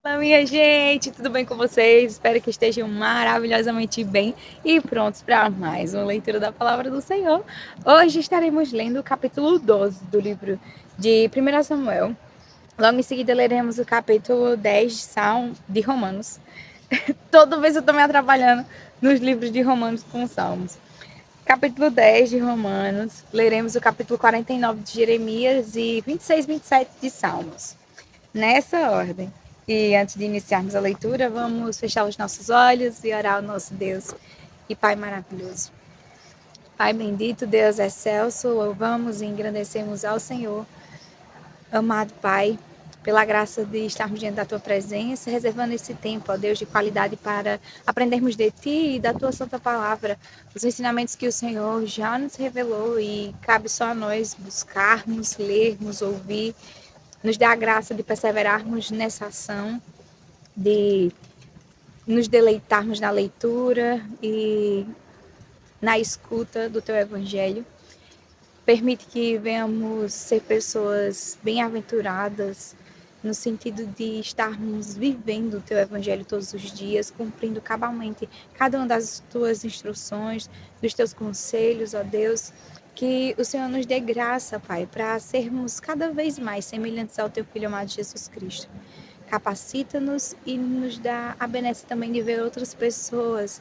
Olá, minha gente, tudo bem com vocês? Espero que estejam maravilhosamente bem e prontos para mais uma leitura da Palavra do Senhor. Hoje estaremos lendo o capítulo 12 do livro de 1 Samuel. Logo em seguida leremos o capítulo 10 de Romanos. Toda vez eu estou me atrapalhando nos livros de Romanos com Salmos. Capítulo 10 de Romanos, leremos o capítulo 49 de Jeremias e 26 e 27 de Salmos. Nessa ordem. E antes de iniciarmos a leitura, vamos fechar os nossos olhos e orar ao nosso Deus e Pai maravilhoso. Pai bendito, Deus excelso, louvamos e engrandecemos ao Senhor. Amado Pai, pela graça de estarmos diante da Tua presença, reservando esse tempo, ó Deus, de qualidade para aprendermos de Ti e da Tua Santa Palavra, os ensinamentos que o Senhor já nos revelou e cabe só a nós buscarmos, lermos, ouvir. Nos dá a graça de perseverarmos nessa ação, de nos deleitarmos na leitura e na escuta do Teu Evangelho. Permite que venhamos ser pessoas bem-aventuradas, no sentido de estarmos vivendo o Teu Evangelho todos os dias, cumprindo cabalmente cada uma das Tuas instruções, dos Teus conselhos, ó Deus. Que o Senhor nos dê graça, Pai, para sermos cada vez mais semelhantes ao Teu Filho amado Jesus Cristo. Capacita-nos e nos dá a benesse também de ver outras pessoas,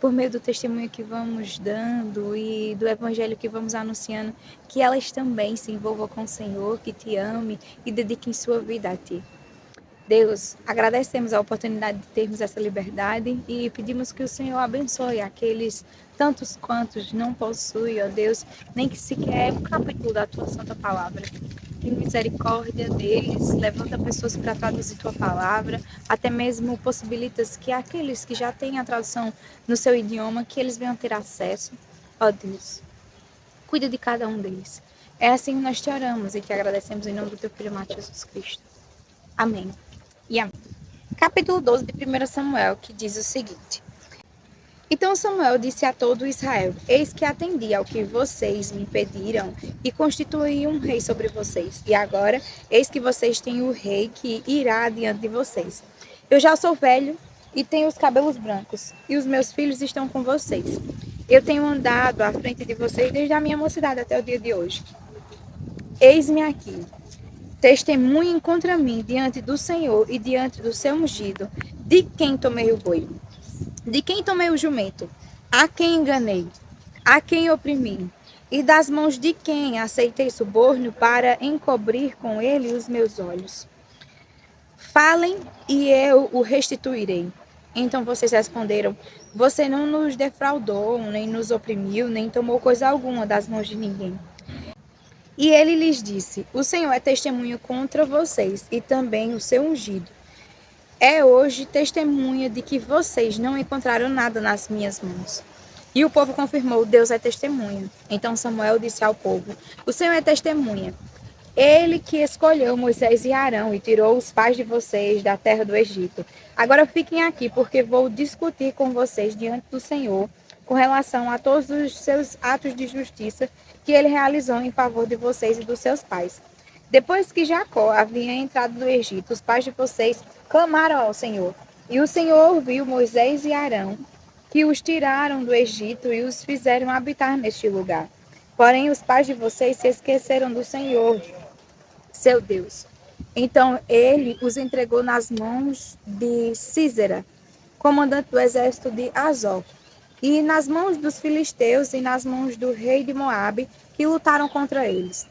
por meio do testemunho que vamos dando e do evangelho que vamos anunciando, que elas também se envolvam com o Senhor, que te ame e dediquem sua vida a ti. Deus, agradecemos a oportunidade de termos essa liberdade e pedimos que o Senhor abençoe aqueles tantos quantos não possuem, ó Deus, nem que sequer um capítulo da Tua Santa Palavra. Tem misericórdia deles, levanta pessoas para traduzir Tua Palavra, até mesmo possibilitas que aqueles que já têm a tradução no seu idioma, que eles venham ter acesso. Ó Deus, cuida de cada um deles. É assim que nós te oramos e te agradecemos em nome do Teu Filho amado Jesus Cristo. Amém. E amém. Capítulo 12 de 1 Samuel, que diz o seguinte: Então Samuel disse a todo Israel: Eis que atendi ao que vocês me pediram e constituí um rei sobre vocês. E agora, eis que vocês têm o rei que irá diante de vocês. Eu já sou velho e tenho os cabelos brancos, e os meus filhos estão com vocês. Eu tenho andado à frente de vocês desde a minha mocidade até o dia de hoje. Eis-me aqui. Testemunhem contra mim diante do Senhor e diante do seu ungido, de quem tomei o boi, de quem tomei o jumento, a quem enganei, a quem oprimi, e das mãos de quem aceitei suborno para encobrir com ele os meus olhos. Falem e eu o restituirei. Então vocês responderam: Você não nos defraudou, nem nos oprimiu, nem tomou coisa alguma das mãos de ninguém. E ele lhes disse: O Senhor é testemunho contra vocês, e também o seu ungido. É hoje testemunha de que vocês não encontraram nada nas minhas mãos. E o povo confirmou: Deus é testemunha. Então Samuel disse ao povo: O Senhor é testemunha. Ele que escolheu Moisés e Arão e tirou os pais de vocês da terra do Egito. Agora fiquem aqui, porque vou discutir com vocês diante do Senhor com relação a todos os seus atos de justiça que ele realizou em favor de vocês e dos seus pais. Depois que Jacó havia entrado do Egito, os pais de vocês clamaram ao Senhor. E o Senhor ouviu Moisés e Arão, que os tiraram do Egito e os fizeram habitar neste lugar. Porém, os pais de vocês se esqueceram do Senhor, seu Deus. Então ele os entregou nas mãos de Sísera, comandante do exército de Azor, e nas mãos dos filisteus e nas mãos do rei de Moabe, que lutaram contra eles.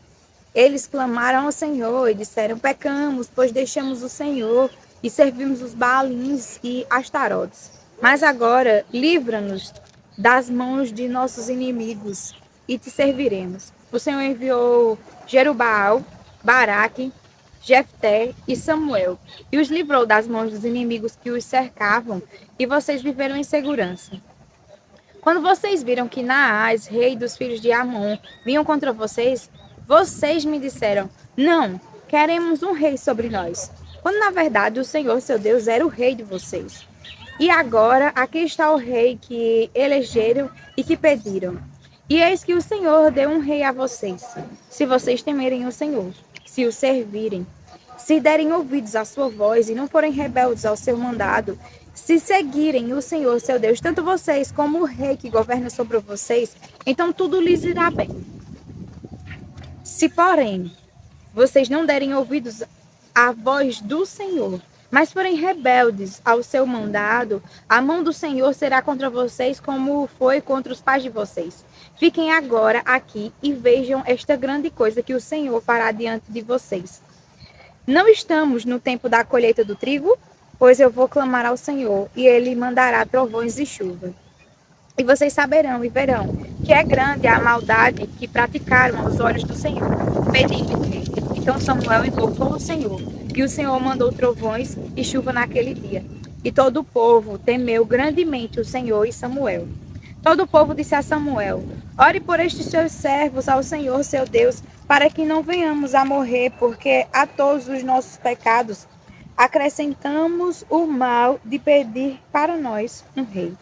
Eles clamaram ao Senhor e disseram: Pecamos, pois deixamos o Senhor e servimos os Baalins e Astarotes. Mas agora livra-nos das mãos de nossos inimigos e te serviremos. O Senhor enviou Jerubaal, Baraque, Jefté e Samuel, e os livrou das mãos dos inimigos que os cercavam, e vocês viveram em segurança. Quando vocês viram que Naás, rei dos filhos de Amon, vinham contra vocês, vocês me disseram: Não, queremos um rei sobre nós. Quando na verdade o Senhor, seu Deus, era o rei de vocês. E agora aqui está o rei que elegeram e que pediram. E eis que o Senhor deu um rei a vocês, se vocês temerem o Senhor, se o servirem. se derem ouvidos à sua voz e não forem rebeldes ao seu mandado, se seguirem o Senhor, seu Deus, tanto vocês como o rei que governa sobre vocês, então tudo lhes irá bem. Se, porém, vocês não derem ouvidos à voz do Senhor, mas forem rebeldes ao seu mandado, a mão do Senhor será contra vocês como foi contra os pais de vocês. Fiquem agora aqui e vejam esta grande coisa que o Senhor fará diante de vocês. Não estamos no tempo da colheita do trigo? Pois eu vou clamar ao Senhor, e ele mandará trovões e chuva. E vocês saberão e verão que é grande a maldade que praticaram aos olhos do Senhor, pedindo-lhe. Então Samuel invocou o Senhor, e o Senhor mandou trovões e chuva naquele dia. E todo o povo temeu grandemente o Senhor e Samuel. Todo o povo disse a Samuel: Ore por estes seus servos ao Senhor, seu Deus, para que não venhamos a morrer, porque a todos os nossos pecados acrescentamos o mal de pedir para nós um rei.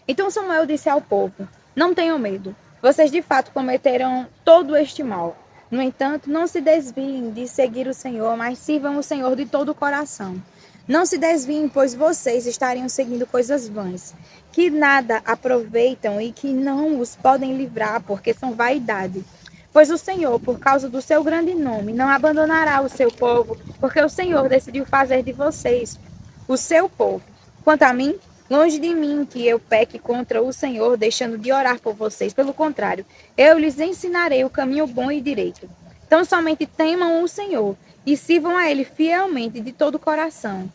Então Samuel disse ao povo: Não tenham medo, vocês de fato cometeram todo este mal. No entanto, não se desviem de seguir o Senhor, mas sirvam o Senhor de todo o coração. Não se desviem, pois vocês estariam seguindo coisas vãs, que nada aproveitam e que não os podem livrar, porque são vaidade. Pois o Senhor, por causa do seu grande nome, não abandonará o seu povo, porque o Senhor decidiu fazer de vocês o seu povo. Quanto a mim, longe de mim que eu peque contra o Senhor, deixando de orar por vocês. Pelo contrário, eu lhes ensinarei o caminho bom e direito. Então somente temam o Senhor e sirvam a Ele fielmente de todo o coração.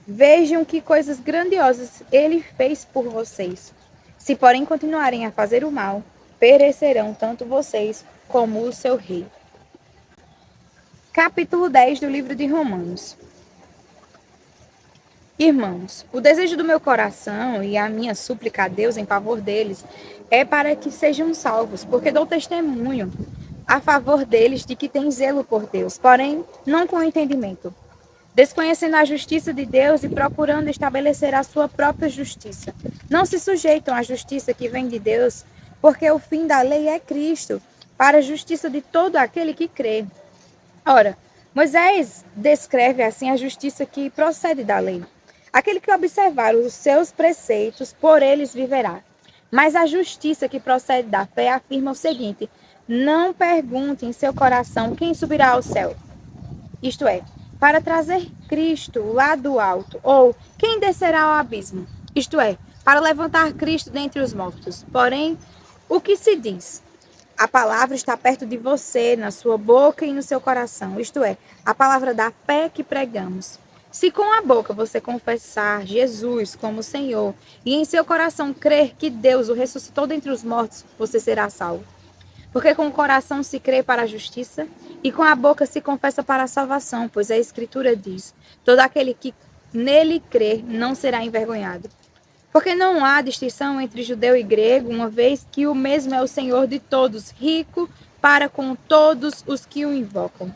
Vejam que coisas grandiosas Ele fez por vocês. Se, porém, continuarem a fazer o mal, perecerão tanto vocês como o seu rei. Capítulo 10 do livro de Romanos. Irmãos, o desejo do meu coração e a minha súplica a Deus em favor deles é para que sejam salvos, porque dou testemunho a favor deles de que têm zelo por Deus, porém não com entendimento, desconhecendo a justiça de Deus e procurando estabelecer a sua própria justiça. Não se sujeitam à justiça que vem de Deus, porque o fim da lei é Cristo, para a justiça de todo aquele que crê. Ora, Moisés descreve assim a justiça que procede da lei. Aquele que observar os seus preceitos, por eles viverá. Mas a justiça que procede da fé afirma o seguinte: não pergunte em seu coração quem subirá ao céu. Isto é, para trazer Cristo lá do alto, ou quem descerá ao abismo. Isto é, para levantar Cristo dentre os mortos. Porém, o que se diz? A palavra está perto de você, na sua boca e no seu coração. Isto é, a palavra da fé que pregamos. Se com a boca você confessar Jesus como Senhor e em seu coração crer que Deus o ressuscitou dentre os mortos, você será salvo. Porque com o coração se crê para a justiça e com a boca se confessa para a salvação, pois a Escritura diz: todo aquele que nele crer não será envergonhado. Porque não há distinção entre judeu e grego, uma vez que o mesmo é o Senhor de todos, rico para com todos os que o invocam.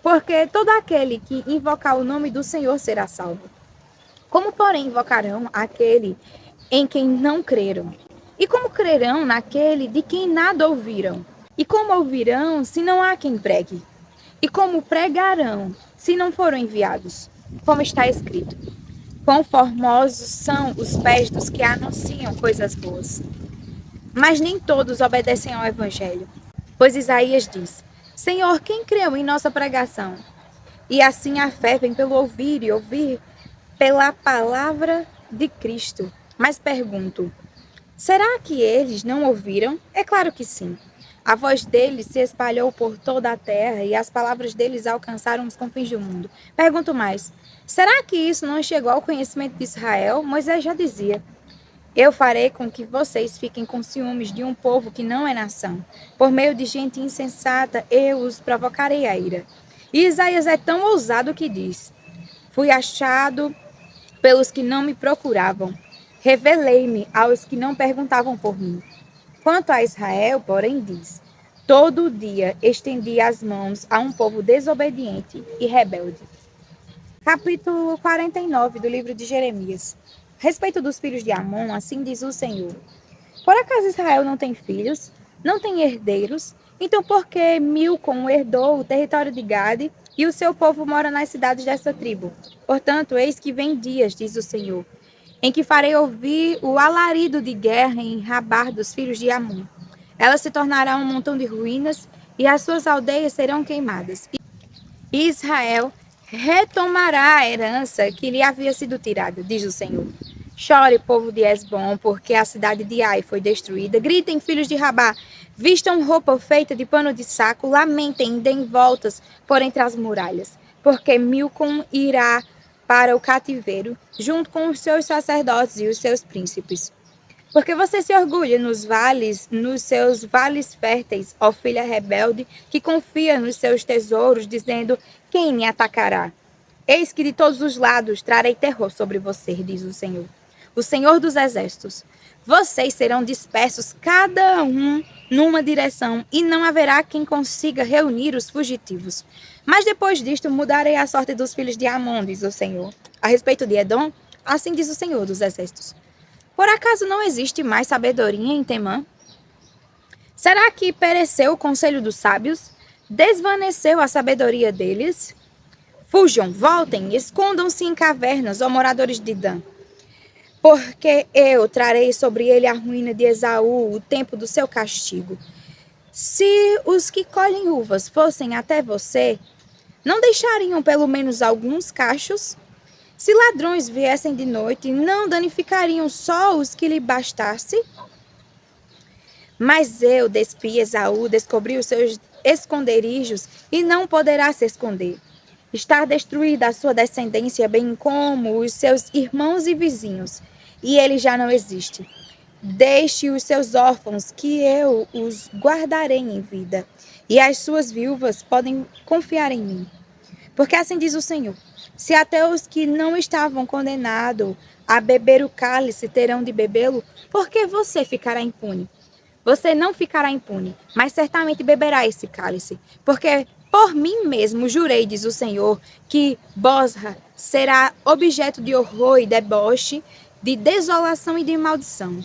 Porque todo aquele que invocar o nome do Senhor será salvo. Como, porém, invocarão aquele em quem não creram? E como crerão naquele de quem nada ouviram? E como ouvirão se não há quem pregue? E como pregarão se não foram enviados? Como está escrito: quão formosos são os pés dos que anunciam coisas boas. Mas nem todos obedecem ao Evangelho. Pois Isaías diz: Senhor, quem creu em nossa pregação? E assim a fé vem pelo ouvir e ouvir pela palavra de Cristo. Mas pergunto: será que eles não ouviram? É claro que sim. A voz deles se espalhou por toda a terra e as palavras deles alcançaram os confins do mundo. Pergunto mais: será que isso não chegou ao conhecimento de Israel? Moisés já dizia: eu farei com que vocês fiquem com ciúmes de um povo que não é nação. Por meio de gente insensata, eu os provocarei a ira. E Isaías é tão ousado que diz: fui achado pelos que não me procuravam. Revelei-me aos que não perguntavam por mim. Quanto a Israel, porém, diz: todo dia estendi as mãos a um povo desobediente e rebelde. Capítulo 49 do livro de Jeremias. A respeito dos filhos de Amon, assim diz o Senhor: por acaso Israel não tem filhos? Não tem herdeiros? Então por que Milcom herdou o território de Gade? e o seu povo mora nas cidades dessa tribo. Portanto, eis que vem dias, diz o Senhor, em que farei ouvir o alarido de guerra em Rabar dos filhos de Amon. Ela se tornará um montão de ruínas, e as suas aldeias serão queimadas. E Israel retomará a herança que lhe havia sido tirada, diz o Senhor. Chore, povo de Esbom, porque a cidade de Ai foi destruída. Gritem, filhos de Rabá, vistam roupa feita de pano de saco, lamentem, deem voltas por entre as muralhas, porque Milcom irá para o cativeiro, junto com os seus sacerdotes e os seus príncipes. Porque você se orgulha nos vales, nos seus vales férteis, ó filha rebelde, que confia nos seus tesouros, dizendo: quem me atacará? Eis que de todos os lados trarei terror sobre você, diz o Senhor dos exércitos. Vocês serão dispersos, cada um numa direção, e não haverá quem consiga reunir os fugitivos. Mas depois disto mudarei a sorte dos filhos de Amon, diz o Senhor. A respeito de Edom, assim diz o Senhor dos exércitos. Por acaso não existe mais sabedoria em Temã? Será que pereceu o conselho dos sábios? Desvaneceu a sabedoria deles? Fujam, voltem, escondam-se em cavernas, ó moradores de Dan. Porque eu trarei sobre ele a ruína de Esaú, o tempo do seu castigo. Se os que colhem uvas fossem até você, não deixariam pelo menos alguns cachos? Se ladrões viessem de noite, não danificariam só os que lhe bastasse? Mas eu despi Esaú, descobri os seus esconderijos e não poderá se esconder. Está destruída a sua descendência, bem como os seus irmãos e vizinhos, e ele já não existe. Deixe os seus órfãos, que eu os guardarei em vida, e as suas viúvas podem confiar em mim. Porque assim diz o Senhor: se até os que não estavam condenados a beber o cálice terão de bebê-lo, por que você ficará impune? Você não ficará impune, mas certamente beberá esse cálice. Porque por mim mesmo jurei, diz o Senhor, que Bosra será objeto de horror e deboche, de desolação e de maldição.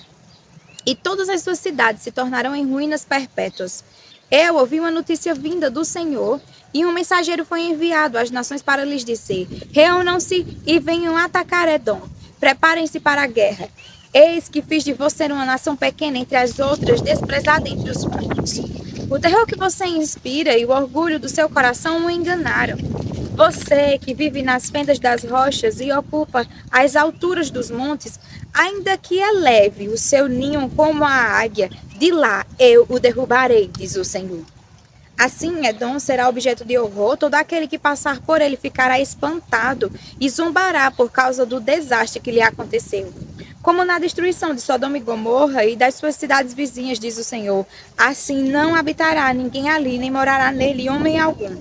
E todas as suas cidades se tornarão em ruínas perpétuas. Eu ouvi uma notícia vinda do Senhor, e um mensageiro foi enviado às nações para lhes dizer: reúnam-se e venham atacar Edom. Preparem-se para a guerra. Eis que fiz de você uma nação pequena entre as outras, desprezada entre os povos. O terror que você inspira e o orgulho do seu coração o enganaram. Você que vive nas fendas das rochas e ocupa as alturas dos montes, ainda que eleve o seu ninho como a águia, de lá eu o derrubarei, diz o Senhor. Assim, Edom será objeto de horror, todo aquele que passar por ele ficará espantado e zombará por causa do desastre que lhe aconteceu. Como na destruição de Sodoma e Gomorra e das suas cidades vizinhas, diz o Senhor, assim não habitará ninguém ali, nem morará nele homem algum.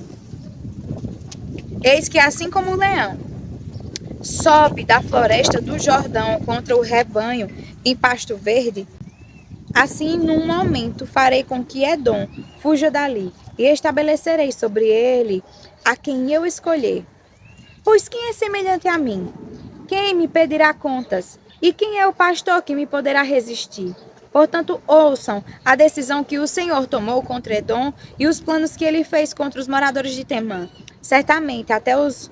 Eis que assim como o leão sobe da floresta do Jordão contra o rebanho em pasto verde, assim num momento farei com que Edom fuja dali, e estabelecerei sobre ele a quem eu escolher. Pois quem é semelhante a mim? Quem me pedirá contas? E quem é o pastor que me poderá resistir? Portanto, ouçam a decisão que o Senhor tomou contra Edom e os planos que ele fez contra os moradores de Temã. Certamente, até os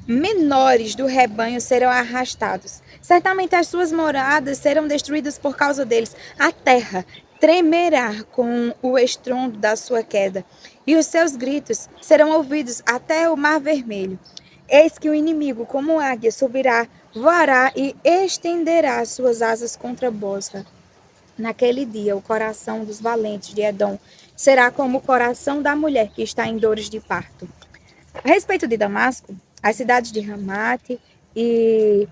menores do rebanho serão arrastados. Certamente as suas moradas serão destruídas por causa deles. A terra tremerá com o estrondo da sua queda, e os seus gritos serão ouvidos até o Mar Vermelho. Eis que o inimigo, como águia, subirá, voará e estenderá suas asas contra Bosra. Naquele dia, o coração dos valentes de Edom será como o coração da mulher que está em dores de parto. A respeito de Damasco, as cidades de Ramate e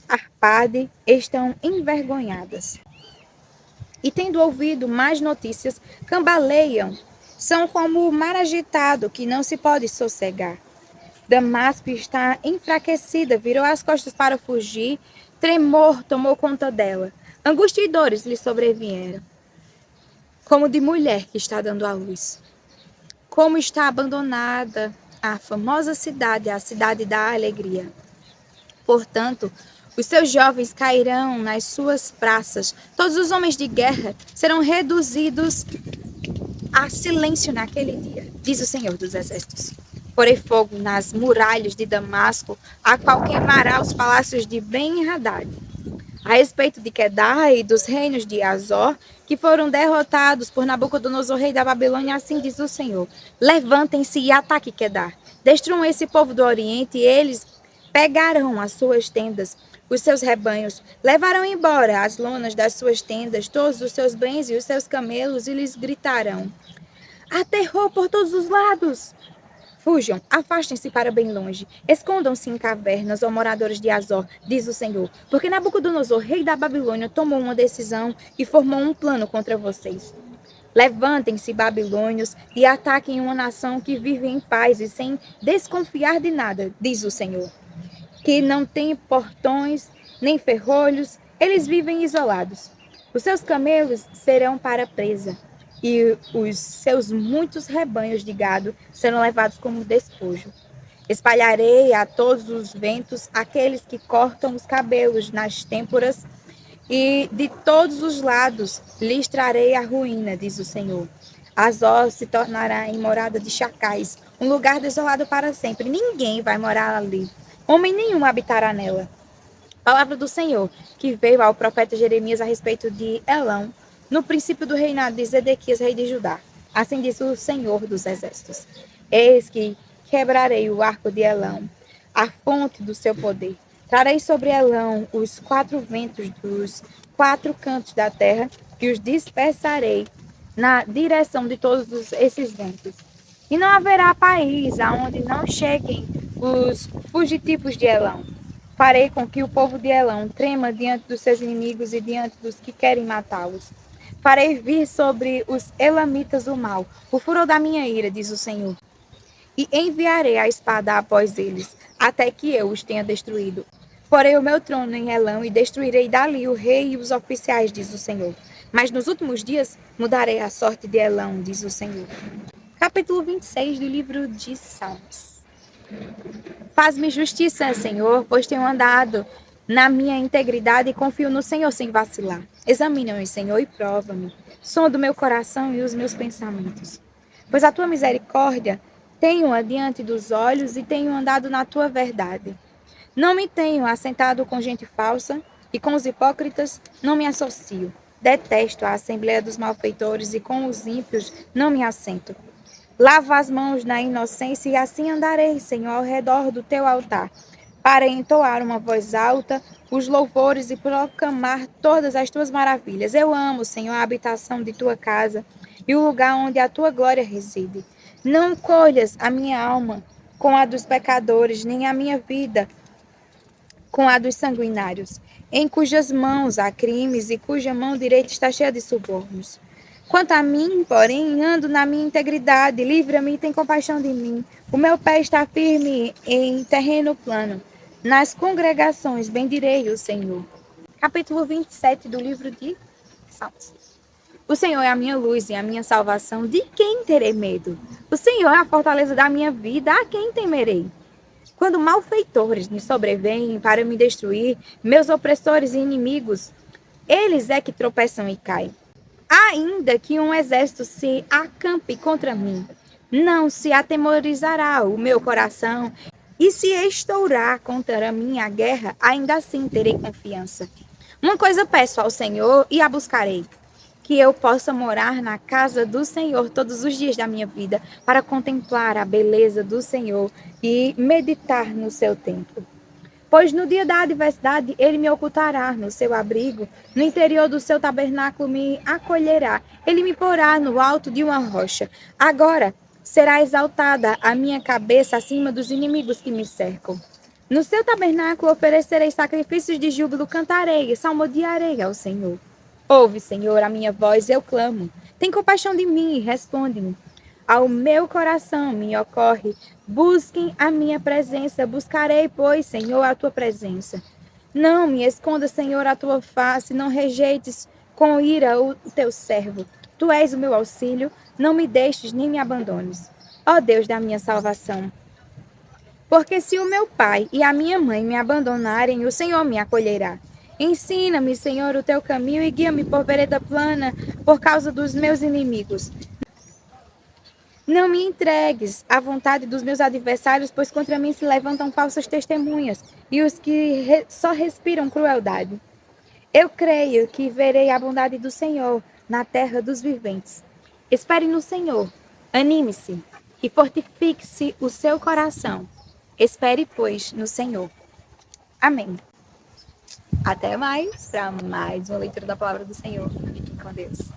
Arpade estão envergonhadas. E tendo ouvido mais notícias, cambaleiam. São como o mar agitado que não se pode sossegar. Damasco está enfraquecida, virou as costas para fugir, tremor tomou conta dela. Angústia e dores lhe sobrevieram, como de mulher que está dando à luz. Como está abandonada a famosa cidade, a cidade da alegria. Portanto, os seus jovens cairão nas suas praças, todos os homens de guerra serão reduzidos a silêncio naquele dia, diz o Senhor dos Exércitos. Porei fogo nas muralhas de Damasco, a qual queimará os palácios de Ben-Hadad. A respeito de Quedar e dos reinos de Azor, que foram derrotados por Nabucodonosor, rei da Babilônia, assim diz o Senhor: levantem-se e ataquem Quedar. Destruam esse povo do Oriente, e eles pegarão as suas tendas, os seus rebanhos, levarão embora as lonas das suas tendas, todos os seus bens e os seus camelos, e lhes gritarão: há terror por todos os lados! Fujam, afastem-se para bem longe, escondam-se em cavernas, ó moradores de Azor, diz o Senhor, porque Nabucodonosor, rei da Babilônia, tomou uma decisão e formou um plano contra vocês. Levantem-se, babilônios, e ataquem uma nação que vive em paz e sem desconfiar de nada, diz o Senhor, que não tem portões nem ferrolhos, eles vivem isolados. Os seus camelos serão para presa, e os seus muitos rebanhos de gado serão levados como despojo. Espalharei a todos os ventos aqueles que cortam os cabelos nas têmporas, e de todos os lados lhes trarei a ruína, diz o Senhor. Azor se tornará em morada de chacais, um lugar desolado para sempre. Ninguém vai morar ali. Homem nenhum habitará nela. Palavra do Senhor, que veio ao profeta Jeremias a respeito de Elão, no princípio do reinado de Zedequias, rei de Judá. Assim diz o Senhor dos Exércitos: eis que quebrarei o arco de Elão, a fonte do seu poder. Trarei sobre Elão os 4 ventos dos 4 cantos da terra e os dispersarei na direção de todos esses ventos. E não haverá país aonde não cheguem os fugitivos de Elão. Farei com que o povo de Elão trema diante dos seus inimigos e diante dos que querem matá-los. Farei vir sobre os elamitas o mal, o furor da minha ira, diz o Senhor. E enviarei a espada após eles, até que eu os tenha destruído. Porei o meu trono em Elão e destruirei dali o rei e os oficiais, diz o Senhor. Mas nos últimos dias mudarei a sorte de Elão, diz o Senhor. Capítulo 26 do livro de Salmos. Faz-me justiça, Senhor, pois tenho andado na minha integridade e confio no Senhor sem vacilar. Examina-me, Senhor, e prova-me. Sonda o meu coração e os meus pensamentos. Pois a tua misericórdia tenho adiante dos olhos e tenho andado na tua verdade. Não me tenho assentado com gente falsa e com os hipócritas não me associo. Detesto a assembleia dos malfeitores e com os ímpios não me assento. Lavo as mãos na inocência e assim andarei, Senhor, ao redor do teu altar, para entoar uma voz alta os louvores e proclamar todas as tuas maravilhas. Eu amo, Senhor, a habitação de tua casa e o lugar onde a tua glória reside. Não colhas a minha alma com a dos pecadores, nem a minha vida com a dos sanguinários, em cujas mãos há crimes e cuja mão direita está cheia de subornos. Quanto a mim, porém, ando na minha integridade, livra-me e tem compaixão de mim. O meu pé está firme em terreno plano. Nas congregações bendirei o Senhor. Capítulo 27 do livro de Salmos. O Senhor é a minha luz e a minha salvação. De quem terei medo? O Senhor é a fortaleza da minha vida. A quem temerei? Quando malfeitores me sobrevêm para me destruir, meus opressores e inimigos, eles é que tropeçam e caem. Ainda que um exército se acampe contra mim, não se atemorizará o meu coração, e se estourar contra mim a guerra, ainda assim terei confiança. Uma coisa peço ao Senhor e a buscarei, que eu possa morar na casa do Senhor todos os dias da minha vida, para contemplar a beleza do Senhor e meditar no seu templo. Pois no dia da adversidade ele me ocultará no seu abrigo, no interior do seu tabernáculo me acolherá, ele me porá no alto de uma rocha. Agora será exaltada a minha cabeça acima dos inimigos que me cercam. No seu tabernáculo oferecerei sacrifícios de júbilo, cantarei e salmodiarei ao Senhor. Ouve, Senhor, a minha voz, eu clamo. Tem compaixão de mim e responde-me. Ao meu coração me ocorre, busquem a minha presença, buscarei, pois, Senhor, a tua presença. Não me esconda, Senhor, a tua face, não rejeites com ira o teu servo. Tu és o meu auxílio, não me deixes nem me abandones. Ó Deus da minha salvação. Porque se o meu pai e a minha mãe me abandonarem, o Senhor me acolherá. Ensina-me, Senhor, o teu caminho e guia-me por vereda plana por causa dos meus inimigos. Não me entregues à vontade dos meus adversários, pois contra mim se levantam falsas testemunhas e os que só respiram crueldade. Eu creio que verei a bondade do Senhor na terra dos viventes. Espere no Senhor, anime-se e fortifique-se o seu coração. Espere, pois, no Senhor. Amém. Até mais para mais uma leitura da palavra do Senhor. Fique com Deus.